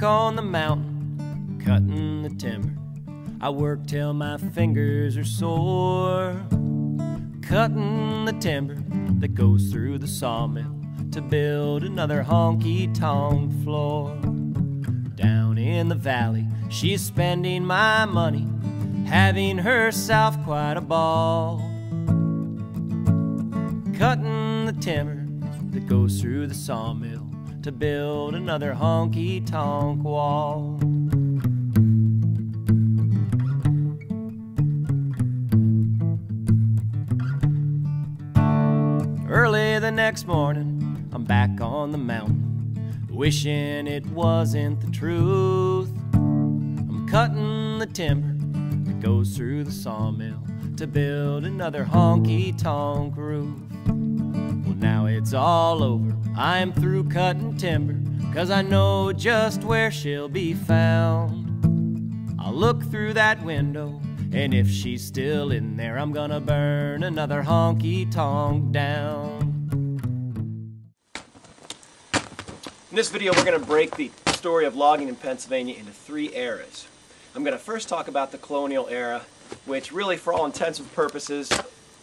back on the mountain, cutting the timber. I work till my fingers are sore, cutting the timber that goes through the sawmill to build another honky-tonk floor. Down in the valley, she's spending my money, having herself quite a ball, cutting the timber that goes through the sawmill to build another honky-tonk wall. Early the next morning, I'm back on the mountain, wishing it wasn't the truth. I'm cutting the timber that goes through the sawmill to build another honky-tonk roof. Well, now it's all over, I'm through cutting timber, 'cause I know just where she'll be found. I'll look through that window, and if she's still in there, I'm gonna burn another honky-tonk down. In this video, we're going to break the story of logging in Pennsylvania into 3 eras. I'm going to first talk about the Colonial Era, which really, for all intents and purposes,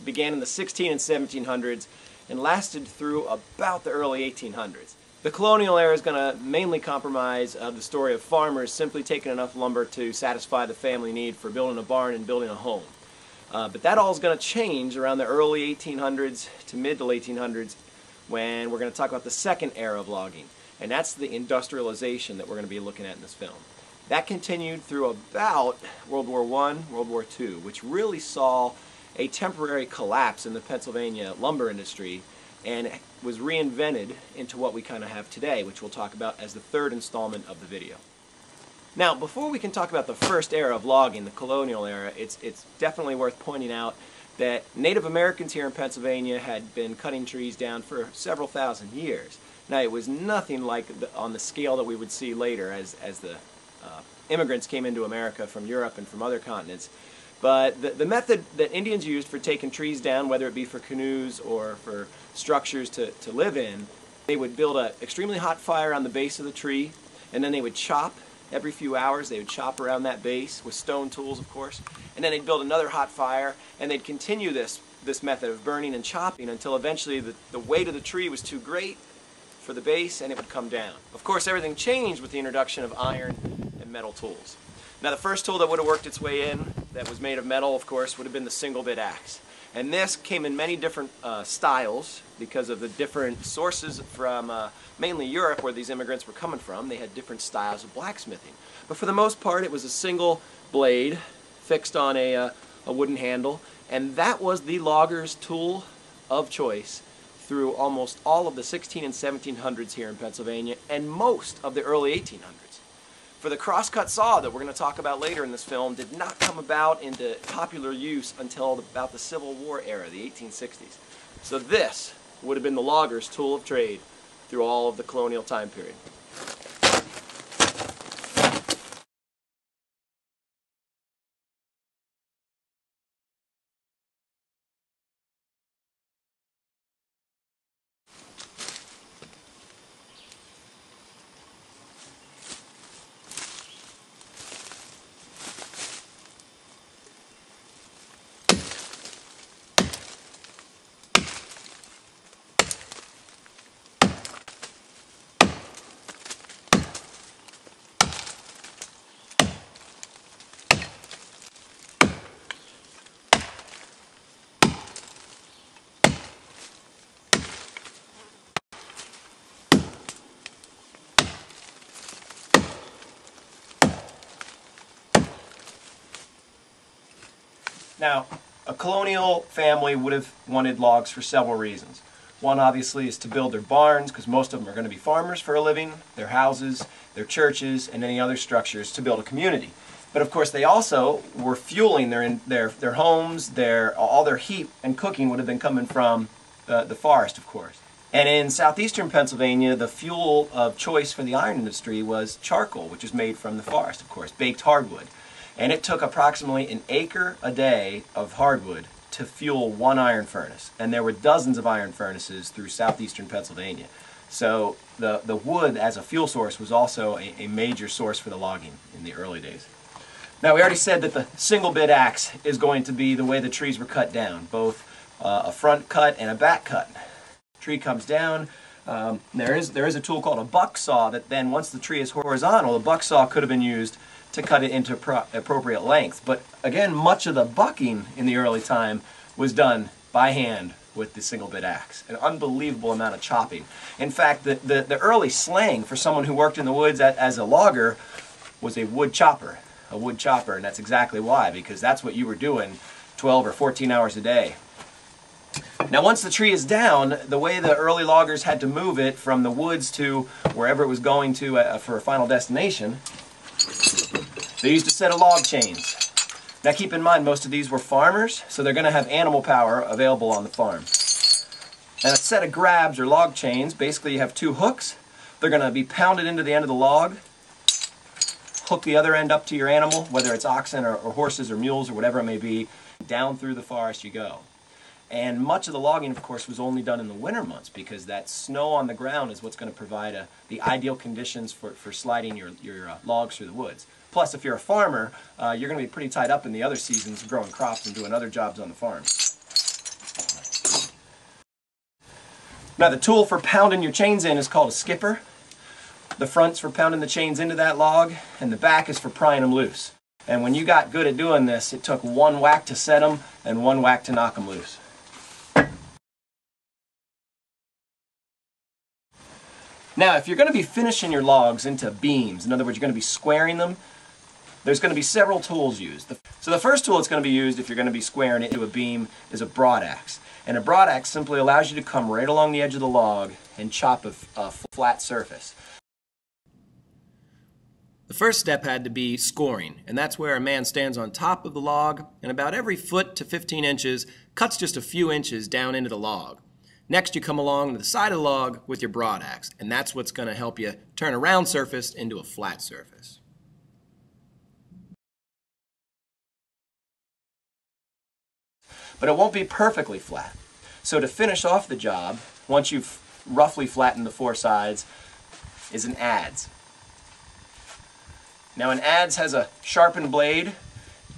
began in the 1600s and 1700s and lasted through about the early 1800s. The Colonial Era is going to mainly comprise the story of farmers simply taking enough lumber to satisfy the family need for building a barn and building a home. But that all is going to change around the early 1800s to mid to late 1800s, when we're going to talk about the second era of logging. And that's the industrialization that we're going to be looking at in this film. That continued through about World War I, World War II, which really saw a temporary collapse in the Pennsylvania lumber industry and was reinvented into what we kind of have today, which we'll talk about as the third installment of the video. Now, before we can talk about the first era of logging, the Colonial Era, it's definitely worth pointing out that Native Americans here in Pennsylvania had been cutting trees down for several thousand years. Now, it was nothing like on the scale that we would see later as the immigrants came into America from Europe and from other continents. But the method that Indians used for taking trees down, whether it be for canoes or for structures to live in, they would build an extremely hot fire on the base of the tree, and then they would chop every few hours. They would chop around that base with stone tools, of course, and then they'd build another hot fire, and they'd continue this method of burning and chopping until eventually the weight of the tree was too great for the base and it would come down. Of course, everything changed with the introduction of iron and metal tools. Now, the first tool that would have worked its way in that was made of metal, of course, would have been the single bit axe. And this came in many different styles because of the different sources from mainly Europe, where these immigrants were coming from. They had different styles of blacksmithing. But for the most part, it was a single blade fixed on a wooden handle, and that was the logger's tool of choice through almost all of the 1600s and 1700s here in Pennsylvania, and most of the early 1800s. For the crosscut saw that we're going to talk about later in this film did not come about into popular use until about the Civil War era, the 1860s. So this would have been the logger's tool of trade through all of the colonial time period. Now, a colonial family would have wanted logs for several reasons. One, obviously, is to build their barns, because most of them are going to be farmers for a living, their houses, their churches, and any other structures to build a community. But of course, they also were fueling their homes, all their heat and cooking would have been coming from the forest, of course. And in southeastern Pennsylvania, the fuel of choice for the iron industry was charcoal, which is made from the forest, of course, baked hardwood. And it took approximately an acre a day of hardwood to fuel one iron furnace. And there were dozens of iron furnaces through southeastern Pennsylvania. So the wood as a fuel source was also a major source for the logging in the early days. Now, we already said that the single bit axe is going to be the way the trees were cut down, both a front cut and a back cut. Tree comes down. There is a tool called a buck saw that then, once the tree is horizontal, the buck saw could have been used to cut it into appropriate length. But again, much of the bucking in the early time was done by hand with the single bit axe. An unbelievable amount of chopping. In fact, the early slang for someone who worked in the woods as a logger was a wood chopper. A wood chopper, and that's exactly why, because that's what you were doing 12 or 14 hours a day. Now, once the tree is down, the way the early loggers had to move it from the woods to wherever it was going to for a final destination, they used a set of log chains. Now, keep in mind, most of these were farmers, so they're going to have animal power available on the farm. And a set of grabs or log chains, basically you have two hooks. They're going to be pounded into the end of the log, hook the other end up to your animal, whether it's oxen or horses or mules or whatever it may be. Down through the forest you go. And much of the logging, of course, was only done in the winter months, because that snow on the ground is what's going to provide the ideal conditions for sliding your logs through the woods. Plus, if you're a farmer, you're going to be pretty tied up in the other seasons growing crops and doing other jobs on the farm. Now, the tool for pounding your chains in is called a skipper. The front's for pounding the chains into that log, and the back is for prying them loose. And when you got good at doing this, it took one whack to set them and one whack to knock them loose. Now, if you're going to be finishing your logs into beams, in other words, you're going to be squaring them, there's going to be several tools used. So the first tool that's going to be used if you're going to be squaring it into a beam is a broadaxe. And a broadaxe simply allows you to come right along the edge of the log and chop a flat surface. The first step had to be scoring, and that's where a man stands on top of the log and about every foot to 15 inches cuts just a few inches down into the log. Next, you come along to the side of the log with your broadaxe, and that's what's going to help you turn a round surface into a flat surface. But it won't be perfectly flat. So to finish off the job, once you've roughly flattened the four sides, is an adze. Now, an adze has a sharpened blade,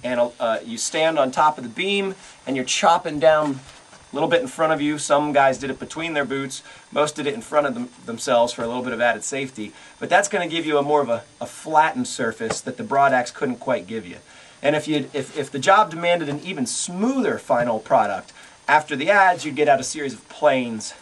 and you stand on top of the beam, and you're chopping down a little bit in front of you. Some guys did it between their boots. Most did it in front of themselves for a little bit of added safety. But that's going to give you more of a flattened surface that the broadaxe couldn't quite give you. And if the job demanded an even smoother final product, after the adze, you'd get out a series of planes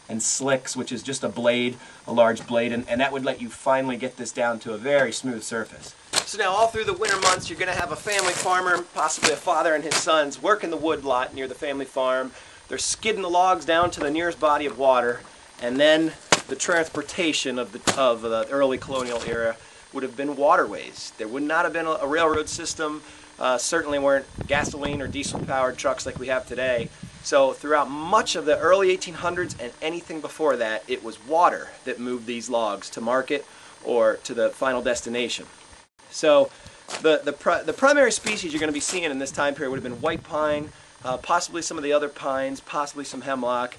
and slicks, which is just a blade, a large blade, and that would let you finally get this down to a very smooth surface. So now, all through the winter months, you're going to have a family farmer, possibly a father and his sons, working the wood lot near the family farm. They're skidding the logs down to the nearest body of water, and then the transportation of the early colonial era would have been waterways. There would not have been a railroad system. Certainly weren't gasoline or diesel-powered trucks like we have today. So throughout much of the early 1800s and anything before that, it was water that moved these logs to market or to the final destination. So the primary species you're going to be seeing in this time period would have been white pine, possibly some of the other pines, possibly some hemlock.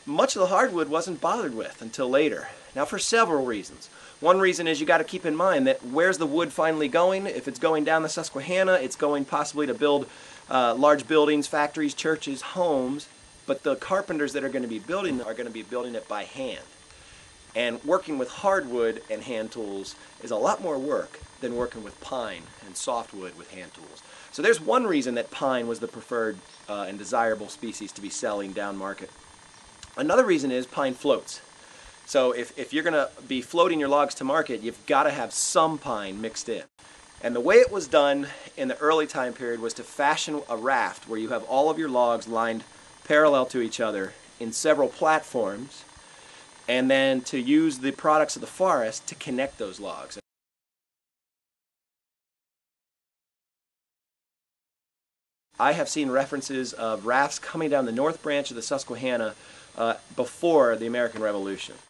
Much of the hardwood wasn't bothered with until later. Now, for several reasons. One reason is you got to keep in mind that where's the wood finally going? If it's going down the Susquehanna, it's going possibly to build large buildings, factories, churches, homes, but the carpenters that are going to be building it by hand. And working with hardwood and hand tools is a lot more work than working with pine and softwood with hand tools. So there's one reason that pine was the preferred and desirable species to be selling down market. Another reason is pine floats. So if you're going to be floating your logs to market, you've got to have some pine mixed in. And the way it was done in the early time period was to fashion a raft where you have all of your logs lined parallel to each other in several platforms, and then to use the products of the forest to connect those logs. I have seen references of rafts coming down the north branch of the Susquehanna before the American Revolution.